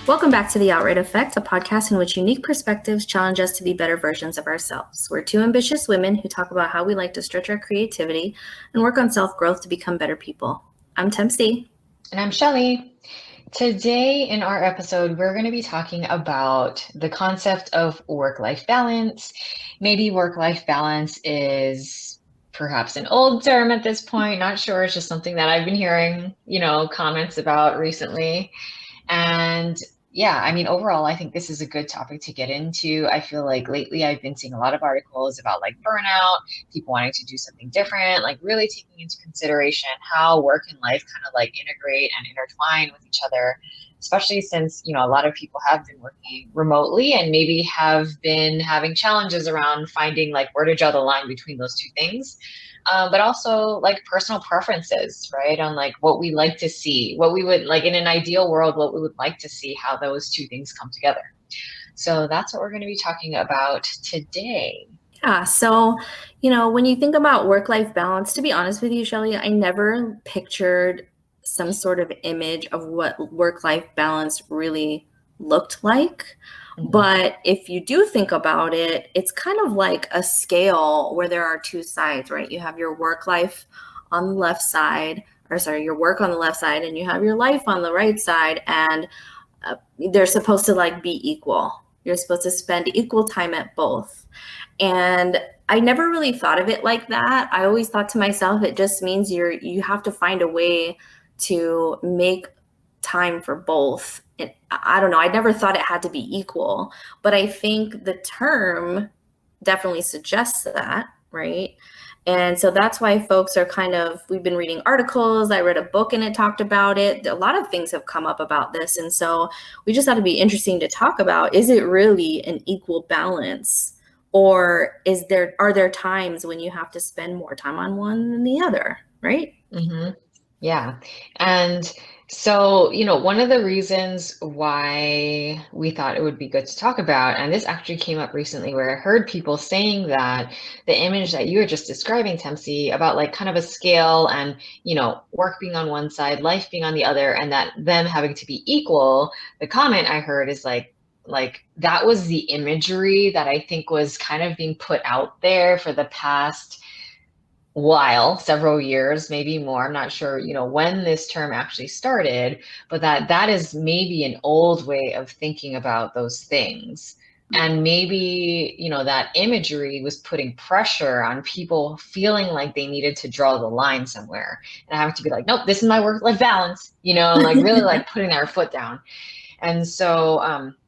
Welcome back to The Outright Effect, a podcast in which unique perspectives challenge us to be better versions of ourselves. We're two ambitious women who talk about how we like to stretch our creativity and work on self-growth to become better people. I'm Tempsy. And I'm Shelly. Today in our episode, we're going to be talking about the concept of work-life balance. Maybe work-life balance is perhaps an old term at this point, not sure. It's just something that I've been hearing, comments about recently. And yeah, I mean, overall, I think this is a good topic to get into. I feel like lately I've been seeing a lot of articles about like burnout, people wanting to do something different, like really taking into consideration how work and life kind of like integrate and intertwine with each other, especially since, a lot of people have been working remotely and maybe have been having challenges around finding like where to draw the line between those two things. But also like personal preferences, right? On like what we like to see, what we would like in an ideal world, what we would like to see, how those two things come together. So that's what we're going to be talking about today. Yeah, so, when you think about work-life balance, to be honest with you, Shelly, I never pictured some sort of image of what work-life balance really looked like. But if you do think about it, it's kind of like a scale where there are two sides, right? You have your work life on the left side, your work on the left side, and you have your life on the right side. And they're supposed to like be equal. You're supposed to spend equal time at both. And I never really thought of it like that. I always thought to myself, it just means you have to find a way to make time for both. I don't know. I never thought it had to be equal, but I think the term definitely suggests that, right? And so that's why folks are we've been reading articles. I read a book and it talked about it. A lot of things have come up about this. And so we just thought it'd be interesting to talk about, is it really an equal balance? Or are there times when you have to spend more time on one than the other, right? Mm-hmm. Yeah. And so, one of the reasons why we thought it would be good to talk about, and this actually came up recently where I heard people saying that the image that you were just describing, Tempsy, about like kind of a scale and, work being on one side, life being on the other, and that them having to be equal, the comment I heard is like that was the imagery that I think was kind of being put out there for the past several years, maybe more. I'm not sure, when this term actually started, but that is maybe an old way of thinking about those things. And maybe, that imagery was putting pressure on people feeling like they needed to draw the line somewhere and having to be like, nope, this is my work-life balance, and like really like putting their foot down. And so,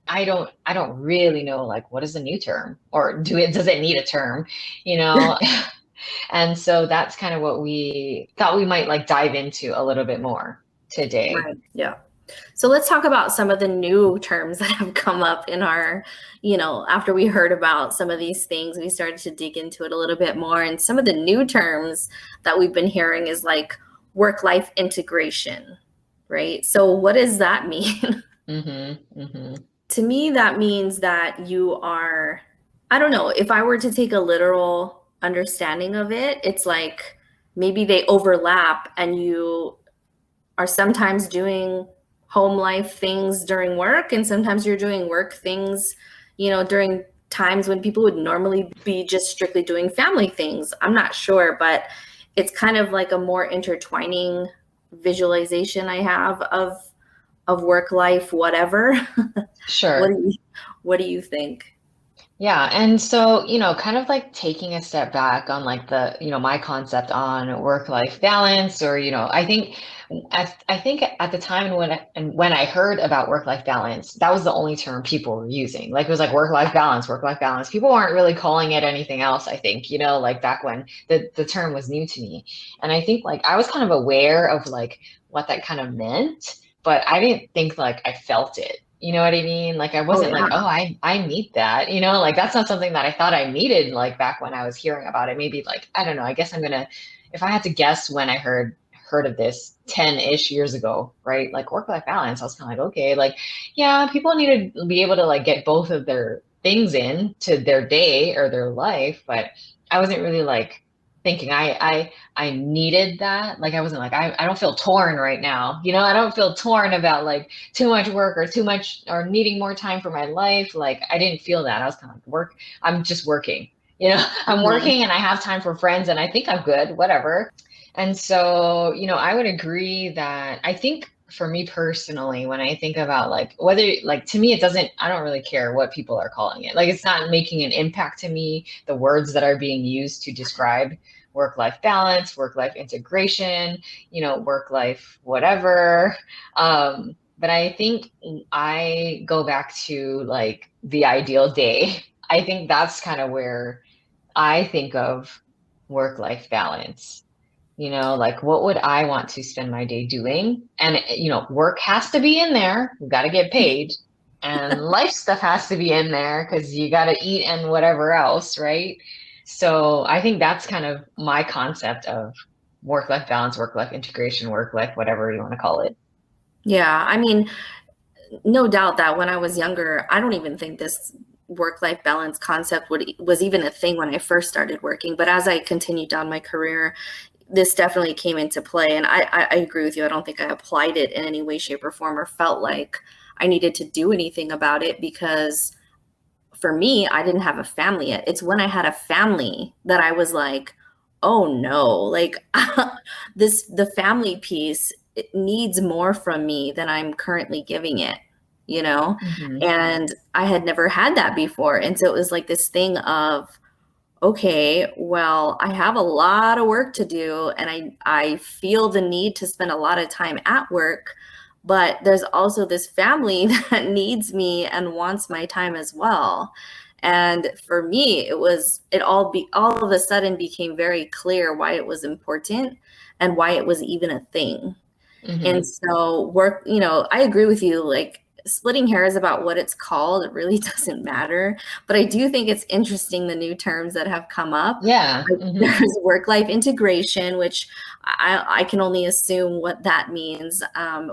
I don't really know, like, what is the new term, or does it need a term, And so that's kind of what we thought we might like dive into a little bit more today. Right. Yeah. So let's talk about some of the new terms that have come up in our, after we heard about some of these things, we started to dig into it a little bit more. And some of the new terms that we've been hearing is like work-life integration, right? So what does that mean? To me, that means that you are, I don't know, if I were to take a literal understanding of it, it's like maybe they overlap and you are sometimes doing home life things during work, and sometimes you're doing work things, during times when people would normally be just strictly doing family things. I'm not sure, but it's kind of like a more intertwining visualization I have of work life, whatever. Sure. What do you think? Yeah. And so, kind of like taking a step back on like the, my concept on work-life balance, or, I think at the time when I heard about work-life balance, that was the only term people were using. Like it was like work-life balance, work-life balance. People weren't really calling it anything else, I think, like back when the term was new to me. And I think like I was kind of aware of like what that kind of meant, but I didn't think like I felt it. You know what I mean? Like I wasn't like, oh, I need that, like that's not something that I thought I needed like back when I was hearing about it. Maybe like, I don't know, I guess if I had to guess when I heard of this 10-ish years ago, right? Like work-life balance, I was kind of like, okay, like, yeah, people need to be able to like get both of their things in to their day or their life, but I wasn't really like thinking I needed that. Like I wasn't like I don't feel torn right now. You know, I don't feel torn about like too much work or too much or needing more time for my life. Like I didn't feel that. I was kind of like work. I'm just working. You know, I'm Mhm. working and I have time for friends and I think I'm good, whatever. And so, you know, I would agree that I think for me personally, when I think about like whether like to me, it doesn't, I don't really care what people are calling it. Like it's not making an impact to me, the words that are being used to describe work-life balance, work-life integration, you know, work-life whatever. But I think I go back to like the ideal day. I think that's kind of where I think of work-life balance. You know, like what would I want to spend my day doing? And, you know, work has to be in there. We got to get paid. And life stuff has to be in there because you got to eat and whatever else, right? So I think that's kind of my concept of work-life balance, work-life integration, work-life, whatever you want to call it. Yeah, I mean, no doubt that when I was younger, I don't even think this work-life balance concept was even a thing when I first started working. But as I continued down my career, this definitely came into play. And I agree with you. I don't think I applied it in any way, shape, or form or felt like I needed to do anything about it because for me, I didn't have a family yet. It's when I had a family that I was like, oh no, like the family piece, it needs more from me than I'm currently giving it, you know? Hmm. And I had never had that before. And so it was like this thing of, okay, well, I have a lot of work to do and I feel the need to spend a lot of time at work, but there's also this family that needs me and wants my time as well. And for me, it all of a sudden became very clear why it was important and why it was even a thing. And Hmm. so I agree with you, like splitting hairs about what it's called, it really doesn't matter. But I do think it's interesting the new terms that have come up. Yeah. Like, Hmm. there's work-life integration, which I can only assume what that means.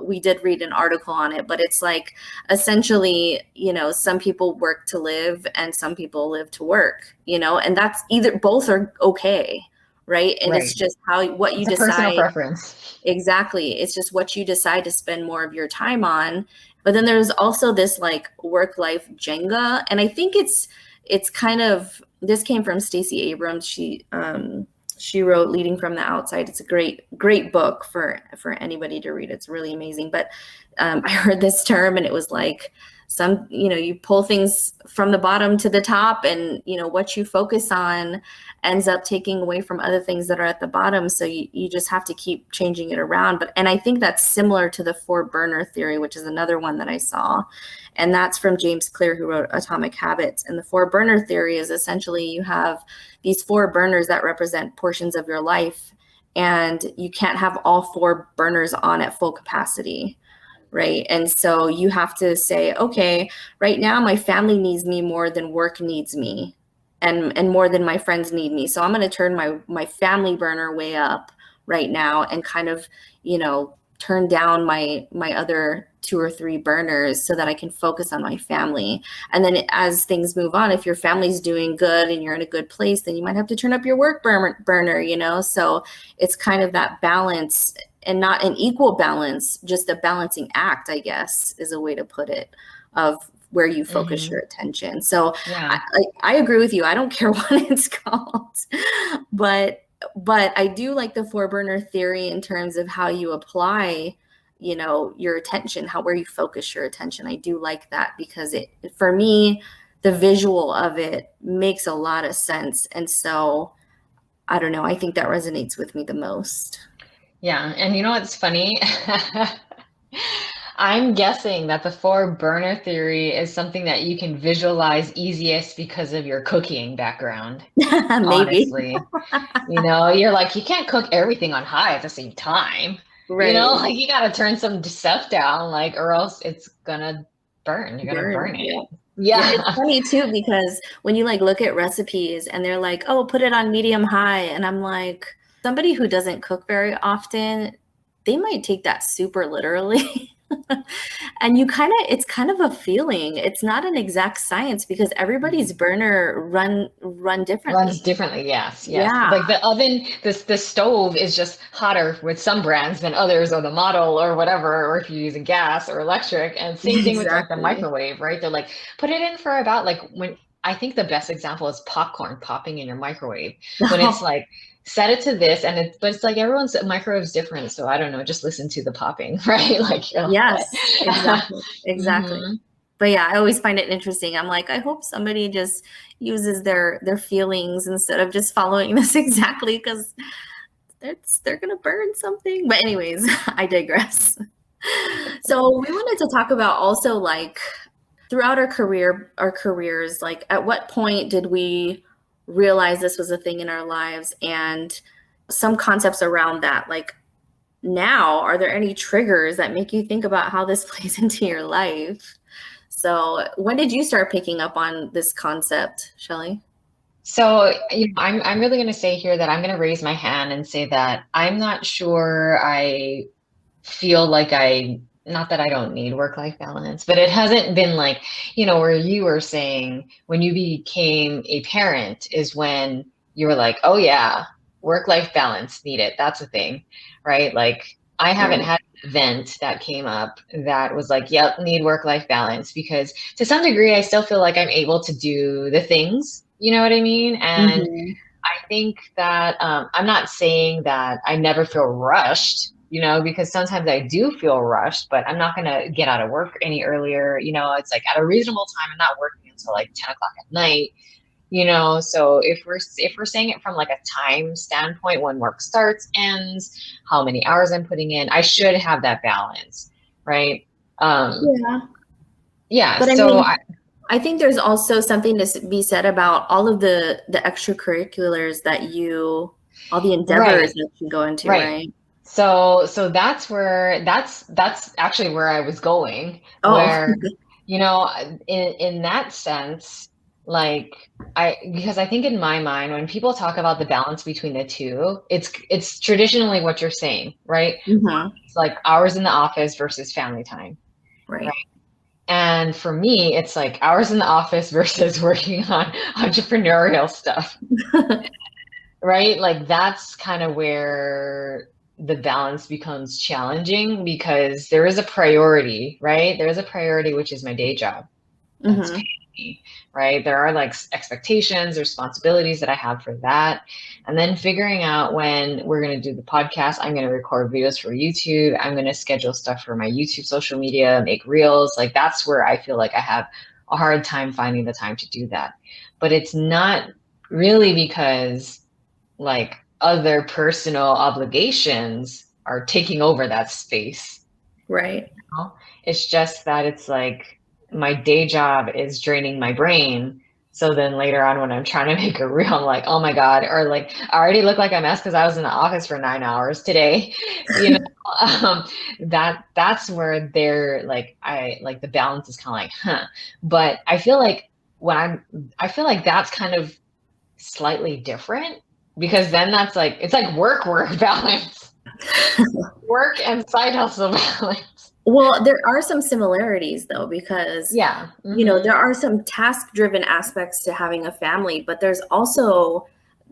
We did read an article on it, but it's like essentially, some people work to live and some people live to work, and that's either both are okay, right? And it's Right. just what you It's a personal decide. preference. Exactly. It's just what you decide to spend more of your time on. But then there's also this like work-life Jenga. And I think it's kind of this came from Stacey Abrams. She wrote Leading from the Outside. It's a great book for anybody to read. It's really amazing. But I heard this term and it was like you pull things from the bottom to the top and what you focus on ends up taking away from other things that are at the bottom. So you just have to keep changing it around. And I think that's similar to the four burner theory, which is another one that I saw. And that's from James Clear, who wrote Atomic Habits. And the four burner theory is essentially you have these four burners that represent portions of your life. And you can't have all four burners on at full capacity, right? And so you have to say, okay, right now my family needs me more than work needs me, and more than my friends need me. So I'm going to turn my family burner way up right now and kind of, turn down my other two or three burners so that I can focus on my family. And then as things move on, if your family's doing good and you're in a good place, then you might have to turn up your work burner. So it's kind of that balance, and not an equal balance, just a balancing act, I guess, is a way to put it, of where you focus Hmm. your attention. So Yeah. I agree with you. I don't care what it's called, but I do like the four burner theory in terms of how you apply, your attention, where you focus your attention. I do like that because for me, the visual of it makes a lot of sense. And so I don't know. I think that resonates with me the most. Yeah. And you know what's funny? I'm guessing that the four burner theory is something that you can visualize easiest because of your cooking background, Maybe. honestly. You know, you're like, you can't cook everything on high at the same time. You know, Right. like you gotta turn some stuff down, like, or else it's gonna burn. You're gonna Burn. burn Yeah. it. Yeah, it's Yeah. funny too because when you like look at recipes and they're like, "Oh, put it on medium high." And I'm like, somebody who doesn't cook very often, they might take that super literally. And it's kind of a feeling. It's not an exact science because everybody's burner run Runs differently. differently, yes, yes. Yeah, Like the oven, the stove is just hotter with some brands than others, or the model or whatever, or if you're using gas or electric. And same thing with like the exactly. microwave, right? They're like, put it in for about like when I think the best example is popcorn popping in your microwave. When it's Oh, like set it to this and but it's like everyone's microwave's different. So I don't know, just listen to the popping, right? Like you're like, what? yes, exactly. Exactly. hmm But yeah, I always find it interesting. I'm like, I hope somebody just uses their feelings instead of just following this exactly because they're gonna burn something. But anyways, I digress. So we wanted to talk about also like throughout our careers, like at what point did we realize this was a thing in our lives and some concepts around that. Like now, are there any triggers that make you think about how this plays into your life? So when did you start picking up on this concept, Shelley? So, I'm really going to say here that I'm going to raise my hand and say that I'm not sure I feel like not that I don't need work-life balance, but it hasn't been like, where you were saying when you became a parent is when you were like, oh yeah, work-life balance, need it. That's a thing, right? Like I haven't Right. had an event that came up that was like, yep, need work-life balance because to some degree, I still feel like I'm able to do the things, you know what I mean? And Mm-hmm. I think that I'm not saying that I never feel rushed, because sometimes I do feel rushed, but I'm not going to get out of work any earlier. It's like at a reasonable time. I'm not working until like 10 o'clock at night. So if we're saying it from like a time standpoint, when work starts, ends, how many hours I'm putting in, I should have that balance, right? Um, Yeah. yeah. But I So I, mean, I think there's also something to be said about all of the extracurriculars all the endeavors right, that you go into, right. right? So that's actually where I was going, Oh, where, you know, in that sense, like because I think in my mind, when people talk about the balance between the two, it's traditionally what you're saying, right? hmm, It's like hours in the office versus family time, right? right. And for me, it's like hours in the office versus working on entrepreneurial stuff, right? Like that's kind of where the balance becomes challenging because there is a priority, right? There is a priority, which is my day job that's paying Hmm. me, right? There are like expectations, responsibilities that I have for that. And then figuring out when we're going to do the podcast, I'm going to record videos for YouTube. I'm going to schedule stuff for my YouTube social media, make reels. Like that's where I feel like I have a hard time finding the time to do that. But it's not really because like other personal obligations are taking over that space. Right. Know? It's just that it's like my day job is draining my brain. So then later on when I'm trying to make a reel, I'm like, oh my God, or like I already look like a mess because I was in the office for 9 hours today. You know, um, that's where they're like I like the balance is kind of like, huh. But I feel like I feel like that's kind of slightly different because then that's like it's like work balance, work and side hustle balance. Well, there are some similarities though, because, Yeah. there are some task driven aspects to having a family, but there's also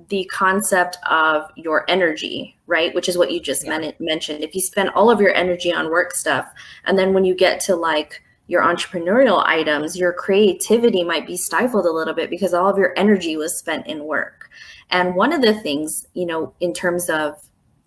the concept of your energy, right? Which is what you just Yeah. mentioned. If you spend all of your energy on work stuff, and then when you get to like your entrepreneurial items, your creativity might be stifled a little bit because all of your energy was spent in work. And one of the things, in terms of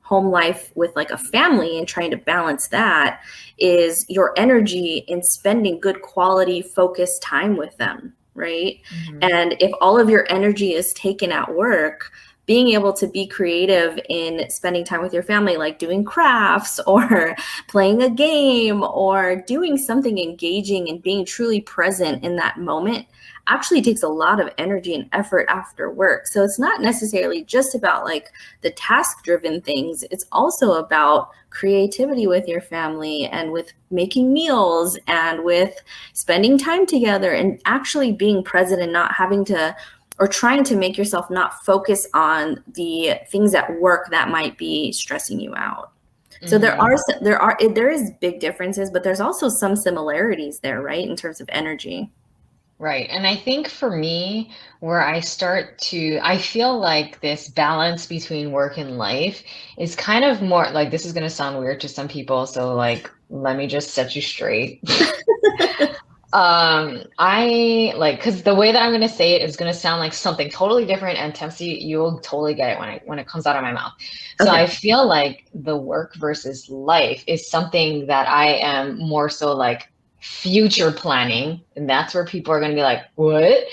home life with like a family and trying to balance that is your energy in spending good quality focused time with them, right? hmm And if all of your energy is taken at work, being able to be creative in spending time with your family, like doing crafts or playing a game or doing something engaging and being truly present in that moment, actually takes a lot of energy and effort after work. So it's not necessarily just about like the task driven things, it's also about creativity with your family and with making meals and with spending time together and actually being present and not having to or trying to make yourself not focus on the things at work that might be stressing you out. So Hmm. there is big differences, but there's also some similarities there, right, in terms of energy. Right. And I think for me, where I feel like this balance between work and life is kind of more like, this is going to sound weird to some people. So, like, let me just set you straight. I like, because the way that I'm going to say it is going to sound like something totally different, and Tempsy, you'll totally get it when it comes out of my mouth. So I Okay. feel like the work versus life is something that I am more so like future planning, and that's where people are going to be like, "What?"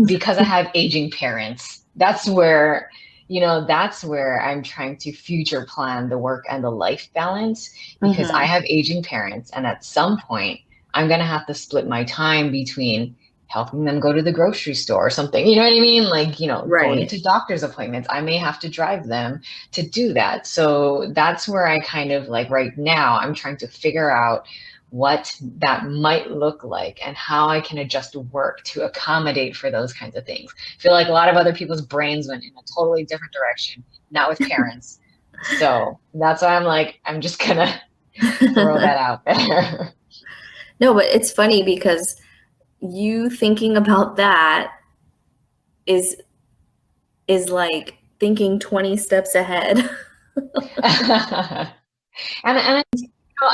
Because I have aging parents. That's where I'm trying to future plan the work and the life balance, because I Hmm. have aging parents, and at some point I'm going to have to split my time between helping them go to the grocery store or something. You know what I mean? Like, going Right. to doctor's appointments. I may have to drive them to do that. So that's where I kind of like right now, I'm trying to figure out what that might look like and how I can adjust work to accommodate for those kinds of things. I feel like a lot of other people's brains went in a totally different direction, not with parents. So that's why I'm like, I'm just gonna throw that out there. No, but it's funny because you thinking about that is like thinking 20 steps ahead. I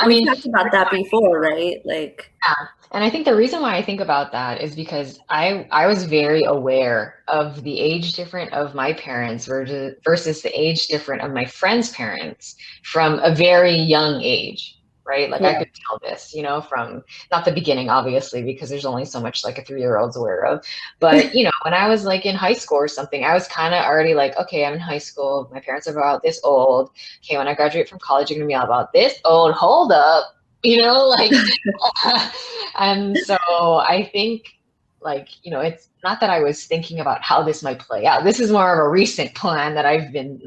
We've mean, talked about that before, right? Like, yeah. And I think the reason why I think about that is because I was very aware of the age difference of my parents versus the age difference of my friends' parents from a very young age, right? Like I yeah. could tell this, from not the beginning, obviously, because there's only so much like a 3-year-old's aware of. But, when I was like in high school or something, I was kind of already like, okay, I'm in high school. My parents are about this old. Okay, when I graduate from college, you're gonna be about this old. Hold up. Like and so I think, like, it's not that I was thinking about how this might play out. This is more of a recent plan that I've been,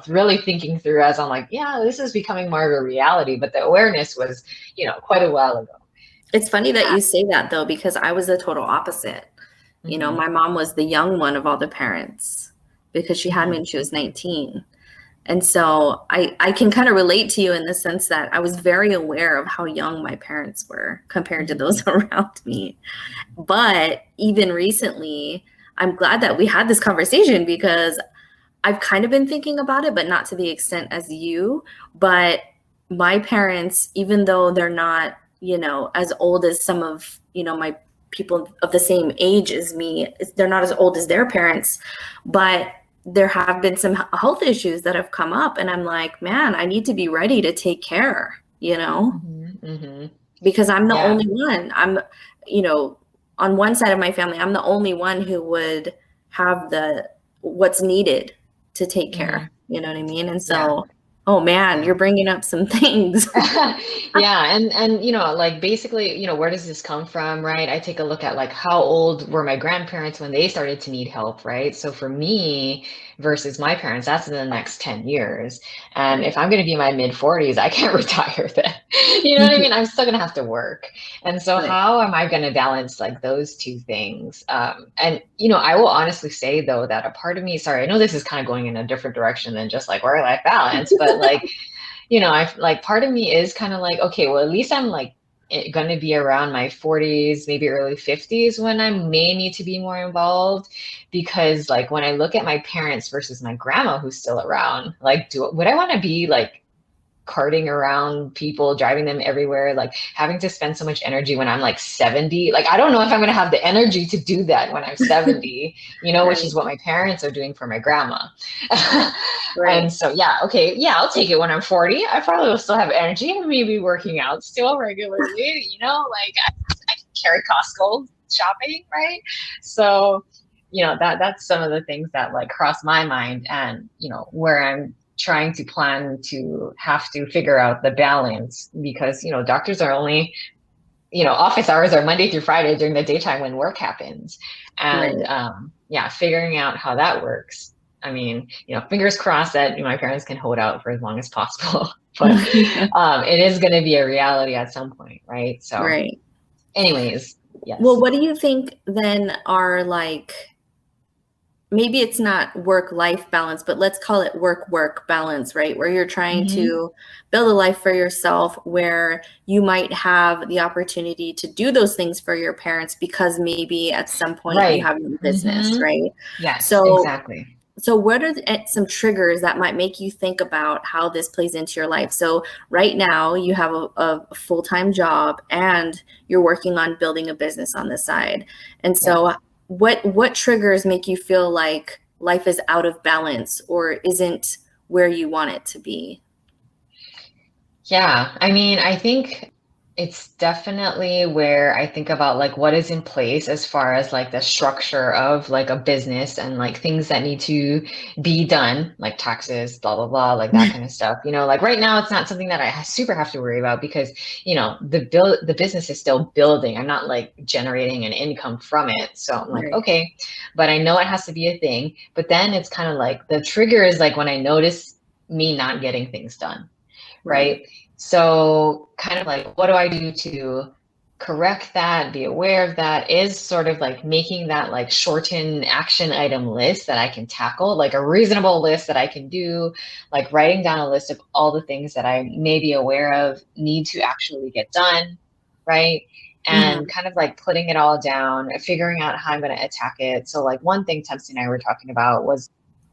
really thinking through as I'm like, yeah, this is becoming more of a reality. But the awareness was, quite a while ago. It's funny that you say that though, because I was the total opposite. Hmm. My mom was the young one of all the parents because she had me Hmm. when she was 19. And so I can kind of relate to you in the sense that I was very aware of how young my parents were compared to Hmm. those around me. But even recently, I'm glad that we had this conversation because I've kind of been thinking about it, but not to the extent as you. But my parents, even though they're not, as old as some of, my people of the same age as me, they're not as old as their parents, but there have been some health issues that have come up. And I'm like, man, I need to be ready to take care, Hmm. Hmm. because I'm the Yeah. only one. You know, on one side of my family, I'm the only one who would have the what's needed to take Hmm. care. You know what I mean? And Yeah. so, oh man, Yeah. you're bringing up some things. Yeah, and like basically, where does this come from, right? I take a look at like how old were my grandparents when they started to need help, right? So for me versus my parents, that's in the next 10 years. And Right. if I'm going to be in my mid 40s, I can't retire then. You know what I mean? I'm still going to have to work. And so Right. how am I going to balance like those two things? And I will honestly say though that a part of me, sorry, I know this is kind of going in a different direction than just like work-life balance, but like I like part of me is kind of like, okay, well, at least I'm like going to be around my 40s, maybe early 50s when I may need to be more involved. Because like when I look at my parents versus my grandma who's still around, like, would I want to be like carting around people, driving them everywhere, like having to spend so much energy when I'm like 70? Like, I don't know if I'm going to have the energy to do that when I'm 70, which Right. is what my parents are doing for my grandma. And Right. so, yeah, okay, yeah, I'll take it when I'm 40. I probably will still have energy and maybe working out still regularly, like I can carry Costco shopping, right? So, that's some of the things that like cross my mind, and where I'm trying to plan to have to figure out the balance, because doctors are only, office hours are Monday through Friday during the daytime when work happens. And Right. yeah, figuring out how that works. I mean, fingers crossed that my parents can hold out for as long as possible. But it is going to be a reality at some point, right? So Right. anyways, Well, yes. what do you think then are like maybe it's not work-life balance, but let's call it work-work balance, right? Where you're trying Hmm. to build a life for yourself where you might have the opportunity to do those things for your parents because maybe at some point you Right. have your business, Hmm. right? Yes, So exactly. so what are some triggers that might make you think about how this plays into your life? So right now you have a full-time job and you're working on building a business on the side. And Yep. so what triggers make you feel like life is out of balance or isn't where you want it to be? Yeah, I mean, I think it's definitely where I think about like what is in place as far as like the structure of like a business and like things that need to be done, like taxes, blah blah blah, like that kind of stuff. Like right now it's not something that super have to worry about because, the business is still building. I'm not like generating an income from it. So I'm like, Right, okay, but I know it has to be a thing. But then it's kind of like the trigger is like when I notice me not getting things done, right. right? So, kind of like, what do I do to correct that, be aware of that, is sort of like making that like shortened action item list that I can tackle, like a reasonable list that I can do, like writing down a list of all the things that I may be aware of need to actually get done, right? And Hmm. kind of like putting it all down, figuring out how I'm going to attack it. So, like, one thing Tempsy and I were talking about was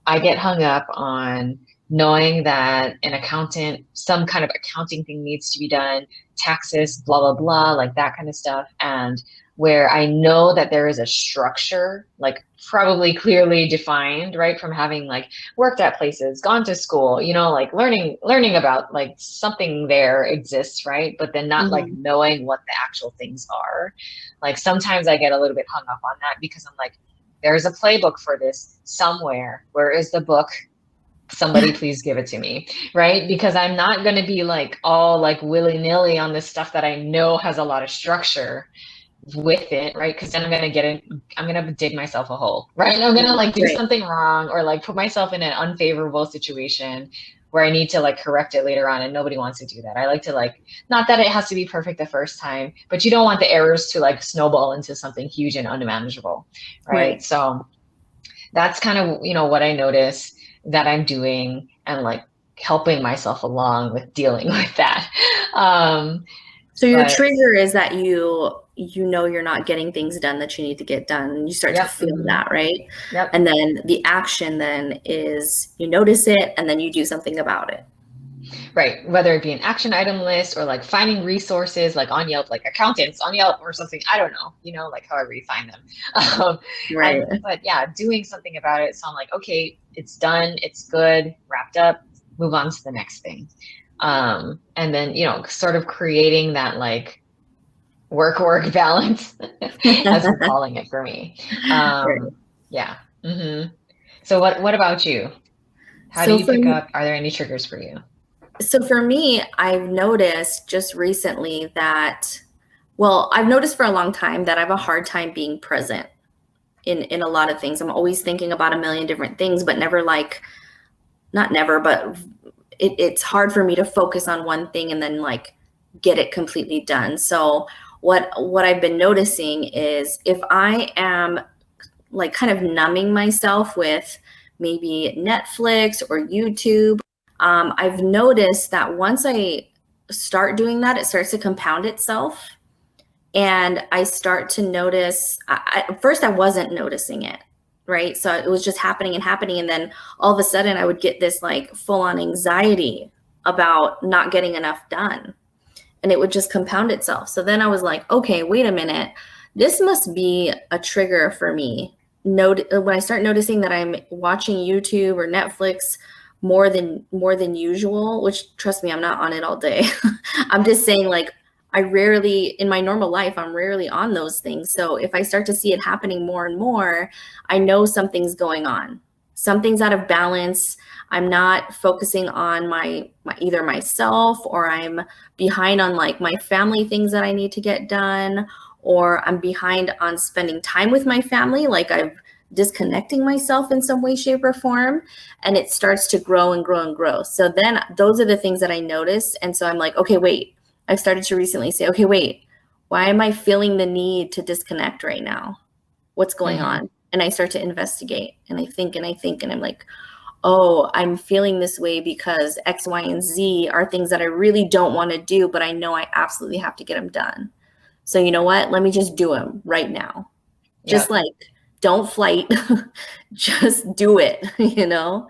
I get hung up on knowing that an accountant, some kind of accounting thing needs to be done, taxes, blah, blah, blah, like that kind of stuff. And where I know that there is a structure, like probably clearly defined, right? From having like worked at places, gone to school, like learning about like something there exists, right? But then not like Hmm. knowing what the actual things are. Like sometimes I get a little bit hung up on that because I'm like, there's a playbook for this somewhere. Where is the book? Somebody please give it to me, right? Because I'm not going to be like all like willy-nilly on this stuff that I know has a lot of structure with it, right? Because then I'm going to dig myself a hole, right? I'm going to like do Right, something wrong or like put myself in an unfavorable situation where I need to like correct it later on, and nobody wants to do that. I like to like, not that it has to be perfect the first time, but you don't want the errors to like snowball into something huge and unmanageable, right? right. So that's kind of, what I notice that I'm doing and like helping myself along with dealing with that. Um, So your but trigger is that you know you're not getting things done that you need to get done and you start to yep, feel that, right? yep, And then the action then is you notice it and then you do something about it. right. Whether it be an action item list or like finding resources like on Yelp, like accountants on Yelp or something. I don't know, like however you find them. Um, Right. but yeah, doing something about it. So I'm like, okay, it's done, it's good, wrapped up, move on to the next thing. And then, sort of creating that like work balance as I'm calling it for me. Right. Yeah. So what about you? How do So you for pick up? Are there any triggers for you? so for me, I've noticed just recently that well, I've noticed for a long time that I have a hard time being present in a lot of things. I'm always thinking about a million different things, but never like not never, but it's hard for me to focus on one thing and then like get it completely done. So what I've been noticing is if I am like kind of numbing myself with maybe Netflix or YouTube, I've noticed that once I start doing that, it starts to compound itself. And I start to notice, at first, I wasn't noticing it, right? So it was just happening and happening. And then all of a sudden, I would get this like full on anxiety about not getting enough done. And it would just compound itself. So then I was like, okay, wait a minute. This must be a trigger for me. When I start noticing that I'm watching YouTube or Netflix more than usual, which trust me, I'm not on it all day. I'm just saying like I rarely in my normal life, I'm rarely on those things. So if I start to see it happening more and more, I know something's going on. Something's out of balance. I'm not focusing on my either myself or I'm behind on like my family things that I need to get done, or I'm behind on spending time with my family. Like I've disconnecting myself in some way, shape, or form. And it starts to grow and grow and grow. So then those are the things that I notice. And so I'm like, okay, wait. I've started to recently say, okay, wait, why am I feeling the need to disconnect right now? What's going Hmm. on? And I start to investigate and I think and I think, and I'm like, oh, I'm feeling this way because X, Y, and Z are things that I really don't want to do, but I know I absolutely have to get them done. So you know what? Let me just do them right now. Just Yep. like, don't flight, just do it, you know?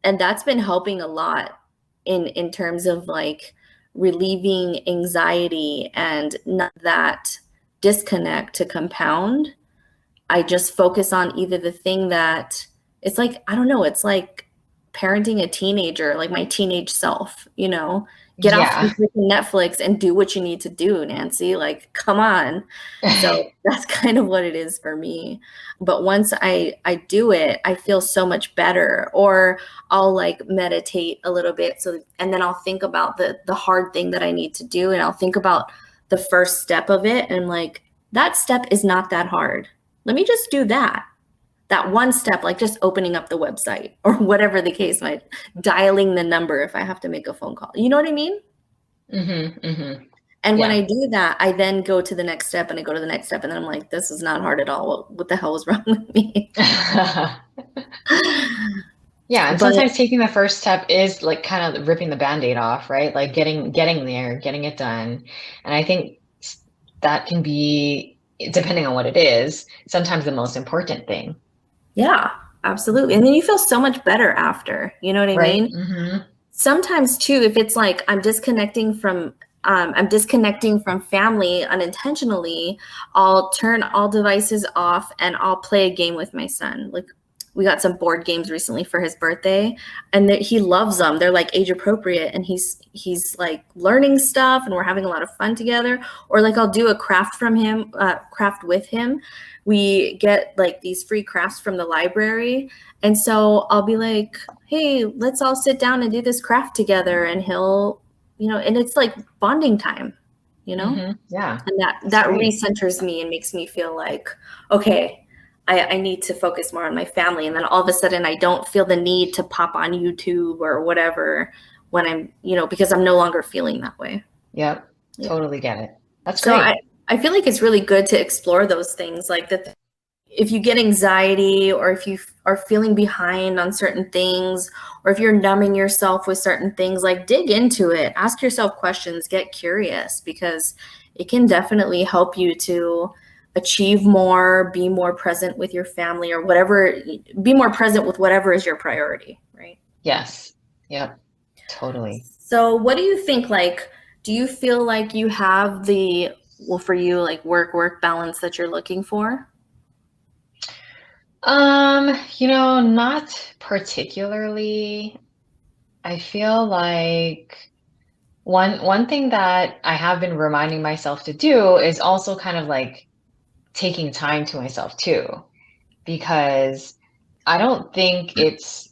And that's been helping a lot in terms of like relieving anxiety and not that disconnect to compound. I just focus on either the thing that it's like, I don't know, it's like parenting a teenager, like my teenage self, you know, get off Yeah. Netflix and do what you need to do, Nancy. Like, come on. So that's kind of what it is for me. But once I do it, I feel so much better. Or I'll like meditate a little bit. So and then I'll think about the hard thing that I need to do, and I'll think about the first step of it, and like that step is not that hard. Let me just do that one step, like just opening up the website or whatever the case might, dialing the number if I have to make a phone call, you know what I mean? And when I Yeah. do that, I then go to the next step and I go to the next step, and then I'm like, this is not hard at all. What the hell was wrong with me? Yeah, and But sometimes taking the first step is like kind of ripping the band-aid off, right? Like getting there, getting it done. And I think that can be, depending on what it is, sometimes the most important thing, yeah, absolutely. And then you feel so much better after, you know what I right? mean? Sometimes too, if it's like I'm disconnecting from family unintentionally, I'll turn all devices off and I'll play a game with my son. Like we got some board games recently for his birthday, and he loves them. They're like age appropriate, and he's like learning stuff, and we're having a lot of fun together. Or like I'll do a craft with him. We get like these free crafts from the library, and so I'll be like, hey, let's all sit down and do this craft together. And he'll, and it's like bonding time, you know? Yeah, And that that's that great. recenters me and makes me feel like, okay, I need to focus more on my family. And then all of a sudden I don't feel the need to pop on YouTube or whatever when I'm, because I'm no longer feeling that way. Yep, Yeah. totally get it. That's So I, great. I feel like it's really good to explore those things, like that. If you get anxiety, or if you are feeling behind on certain things, or if you're numbing yourself with certain things, like dig into it, ask yourself questions, get curious, because it can definitely help you to achieve more, be more present with your family, or whatever, be more present with whatever is your priority, right? Yes. Yep, totally. So what do you think, like, do you feel like you have well, for you, like work balance that you're looking for? Not particularly. I feel like one thing that I have been reminding myself to do is also kind of like taking time to myself too, because I don't think it's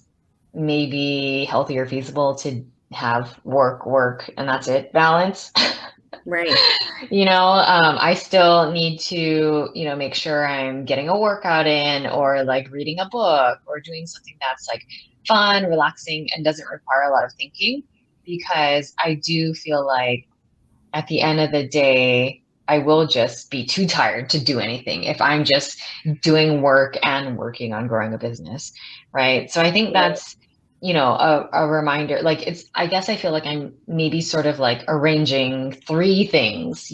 maybe healthy or feasible to have work, and that's it balance. Right. I still need to, make sure I'm getting a workout in, or like reading a book, or doing something that's like fun, relaxing, and doesn't require a lot of thinking, because I do feel like at the end of the day, I will just be too tired to do anything if I'm just doing work and working on growing a business, right? So I think that's, a reminder. Like I guess I feel like I'm maybe sort of like arranging three things,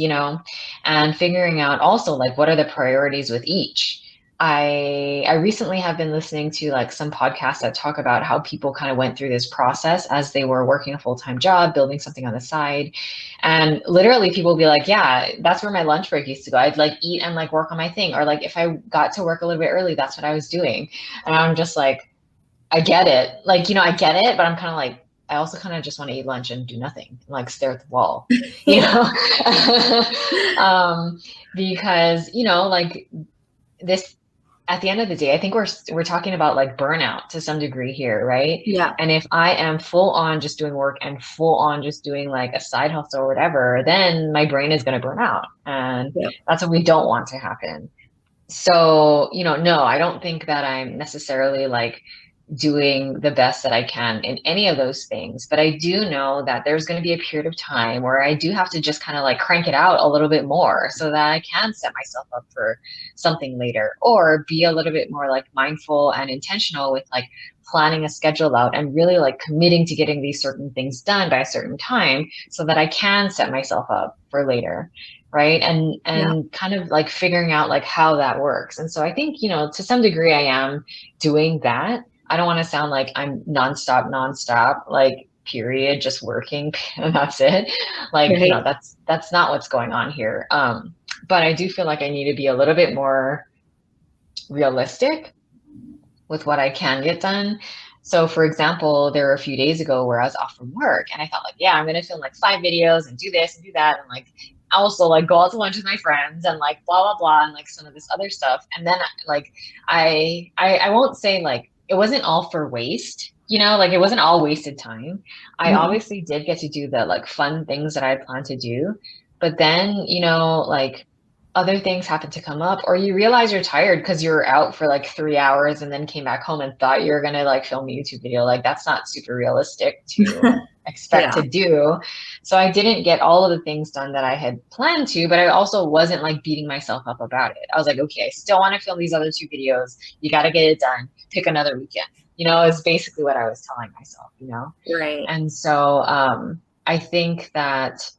and figuring out also like what are the priorities with each. I recently have been listening to like some podcasts that talk about how people kind of went through this process as they were working a full-time job, building something on the side. And literally people will be like, yeah, that's where my lunch break used to go. I'd like eat and like work on my thing. Or like if I got to work a little bit early, that's what I was doing. And I'm just like, I get it. Like, I get it, but I'm kind of like, I also kind of just want to eat lunch and do nothing, like stare at the wall, you Yeah. know? Because, like this, at the end of the day, I think we're talking about like burnout to some degree here, right? Yeah. And if I am full on just doing work and full on just doing like a side hustle or whatever, then my brain is going to burn out, and Yeah. that's what we don't want to happen. So, no, I don't think that I'm necessarily like doing the best that I can in any of those things. But I do know that there's going to be a period of time where I do have to just kind of like crank it out a little bit more so that I can set myself up for something later, or be a little bit more like mindful and intentional with like planning a schedule out and really like committing to getting these certain things done by a certain time so that I can set myself up for later. Right. Yeah. And kind of like figuring out like how that works. And so I think, to some degree I am doing that. I don't want to sound like I'm nonstop, like period, just working and that's it. Like, Right. that's not what's going on here. But I do feel like I need to be a little bit more realistic with what I can get done. So for example, there were a few days ago where I was off from work and I thought like, yeah, I'm going to film like 5 videos and do this and do that. And like, also like go out to lunch with my friends and like blah, blah, blah. And like some of this other stuff. And then like, I won't say like, it wasn't all for waste, like it wasn't all wasted time. I Mhm. obviously did get to do the like fun things that I had planned to do. But then, like other things happen to come up, or you realize you're tired because you were out for like 3 hours and then came back home and thought you were going to like film a YouTube video. Like that's not super realistic to expect Yeah. to do. So I didn't get all of the things done that I had planned to, but I also wasn't like beating myself up about it. I was like, okay, I still want to film these other 2 videos. You got to get it done. Pick another weekend. Is basically what I was telling myself. Right. And so I think that,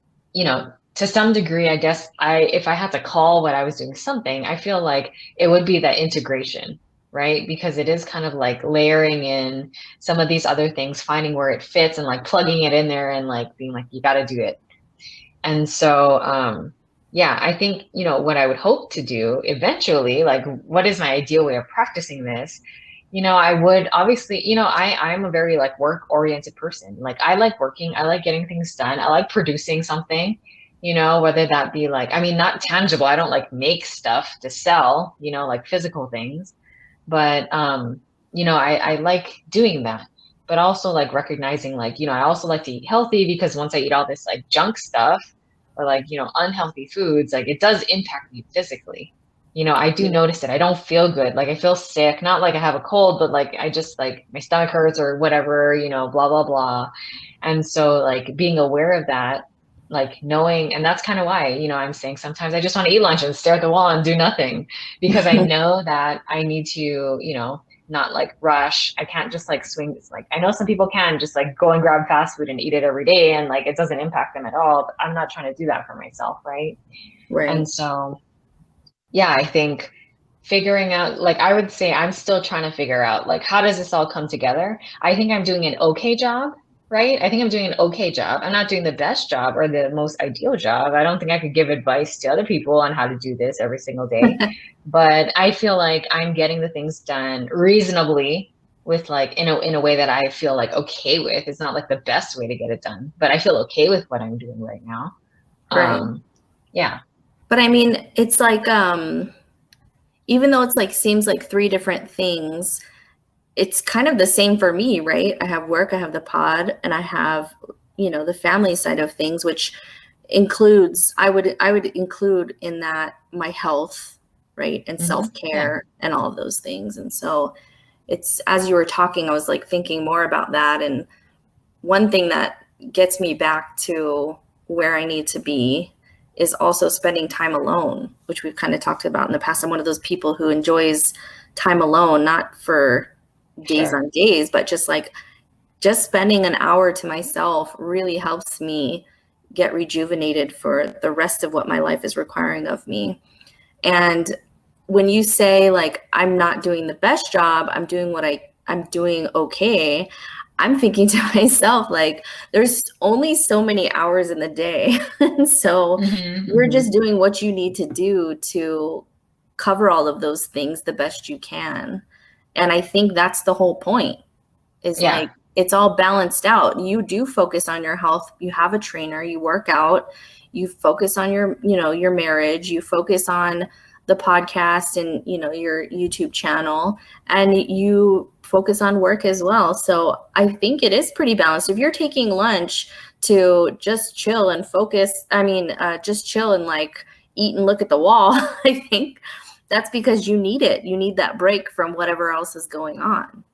to some degree, I guess if I had to call what I was doing something, I feel like it would be that integration, right? Because it is kind of like layering in some of these other things, finding where it fits and like plugging it in there and like being like, you got to do it. And so, yeah, I think, what I would hope to do eventually, like what is my ideal way of practicing this? I would obviously, I'm a very like work oriented person. Like I like working, I like getting things done. I like producing something, whether that be like, I mean, not tangible. I don't like make stuff to sell, like physical things, but, I like doing that, but also like recognizing like, I also like to eat healthy because once I eat all this like junk stuff or like, unhealthy foods, like it does impact me physically. I do Yeah. notice it. I don't feel good. Like I feel sick, not like I have a cold, but like I just like my stomach hurts or whatever, blah, blah, blah. And so like being aware of that, like knowing, and that's kind of why, I'm saying sometimes I just want to eat lunch and stare at the wall and do nothing because I know that I need to, not like rush. I can't just like swing. It's like, I know some people can just like go and grab fast food and eat it every day and like it doesn't impact them at all. But I'm not trying to do that for myself. Right. And Right. so, yeah, I think figuring out, like, I would say I'm still trying to figure out, like, how does this all come together? I think I'm doing an okay job, right? I think I'm doing an okay job. I'm not doing the best job or the most ideal job. I don't think I could give advice to other people on how to do this every single day. But I feel like I'm getting the things done reasonably with like in a way that I feel like okay with. It's not like the best way to get it done, but I feel okay with what I'm doing right now. Right. Yeah. But I mean, it's like even though it's like seems like three different things, it's kind of the same for me, right? I have work, I have the pod, and I have, the family side of things, which includes I would include in that my health, right? And Yeah. self-care and all of those things. And so it's as you were talking, I was like thinking more about that. And one thing that gets me back to where I need to be is also spending time alone, which we've kind of talked about in the past. I'm one of those people who enjoys time alone, not for days Sure. on days, but just spending an hour to myself really helps me get rejuvenated for the rest of what my life is requiring of me. And when you say like I'm not doing the best job, I'm doing okay, I'm thinking to myself like there's only so many hours in the day. And so Hmm. you're Hmm. just doing what you need to do to cover all of those things the best you can. And I think that's the whole point is Yeah. like it's all balanced out. You do focus on your health. You have a trainer, you work out, you focus on your marriage, you focus on the podcast and, your YouTube channel, and you focus on work as well. So I think it is pretty balanced. If you're taking lunch to just chill and focus, just chill and like eat and look at the wall, I think that's because you need it. You need that break from whatever else is going on,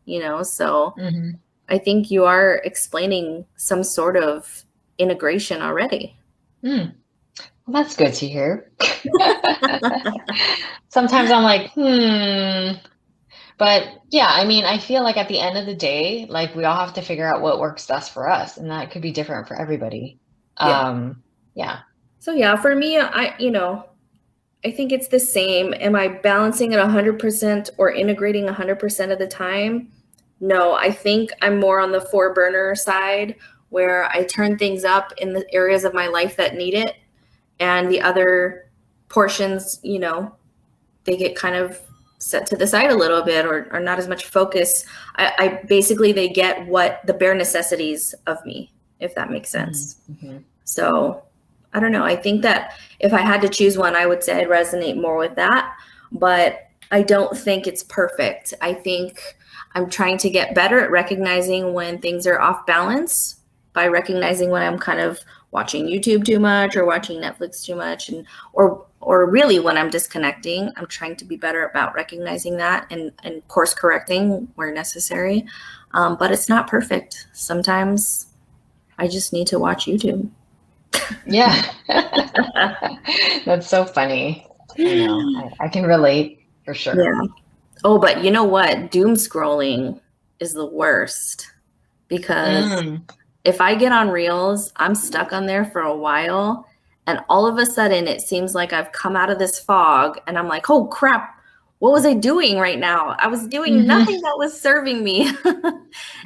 So Mm-hmm. I think you are explaining some sort of integration already. Mm. Well, that's good to hear. Sometimes I'm like, but yeah, I mean, I feel like at the end of the day, like we all have to figure out what works best for us, and that could be different for everybody. Yeah. Yeah. So yeah, for me, I think it's the same. Am I balancing it 100% or integrating 100% of the time? No, I think I'm more on the four burner side where I turn things up in the areas of my life that need it. And the other portions, they get kind of set to the side a little bit or not as much focus. I basically, they get what the bare necessities of me, if that makes sense. Mm-hmm. So I don't know. I think that if I had to choose one, I would say I'd resonate more with that. But I don't think it's perfect. I think I'm trying to get better at recognizing when things are off balance by recognizing when I'm kind of watching YouTube too much or watching Netflix too much or really when I'm disconnecting. I'm trying to be better about recognizing that and course correcting where necessary. But it's not perfect. Sometimes I just need to watch YouTube. Yeah. That's so funny. I know. I can relate for sure. Yeah. Oh, but you know what? Doom scrolling is the worst because Mm. if I get on Reels, I'm stuck on there for a while. And all of a sudden, it seems like I've come out of this fog and I'm like, oh crap, what was I doing right now? I was doing Mm-hmm. nothing that was serving me.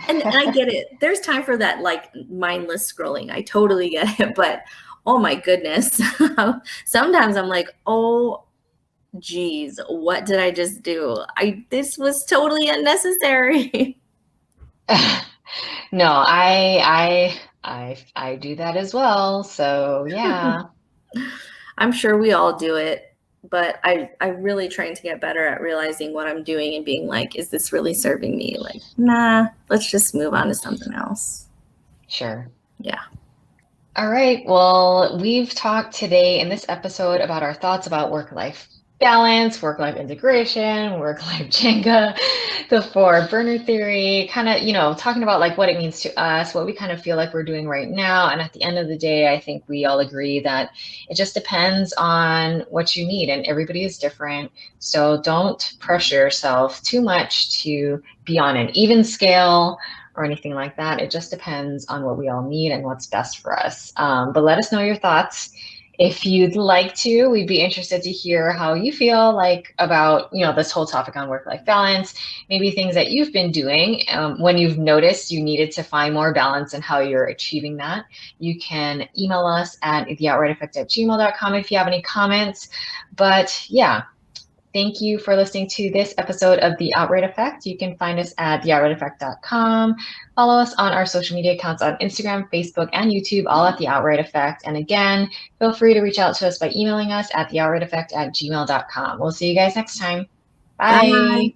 And I get it. There's time for that like mindless scrolling. I totally get it. But oh my goodness. Sometimes I'm like, oh, geez, what did I just do? This was totally unnecessary. No, I do that as well. So yeah, I'm sure we all do it, but I'm really trying to get better at realizing what I'm doing and being like, is this really serving me? Like, nah, let's just move on to something else. sure. Yeah. All right. Well, we've talked today in this episode about our thoughts about work-life balance, work-life integration, work-life Jenga, the four burner theory, kind of, talking about like what it means to us, what we kind of feel like we're doing right now. And at the end of the day, I think we all agree that it just depends on what you need and everybody is different. So don't pressure yourself too much to be on an even scale or anything like that. It just depends on what we all need and what's best for us. But let us know your thoughts. If you'd like to, we'd be interested to hear how you feel like about, this whole topic on work-life balance, maybe things that you've been doing when you've noticed you needed to find more balance and how you're achieving that. You can email us at theoutrighteffect@gmail.com if you have any comments. But yeah, thank you for listening to this episode of The Outright Effect. You can find us at theoutrighteffect.com. Follow us on our social media accounts on Instagram, Facebook, and YouTube, all at The Outright Effect. And again, feel free to reach out to us by emailing us at theoutrighteffect@gmail.com. We'll see you guys next time. Bye. Bye.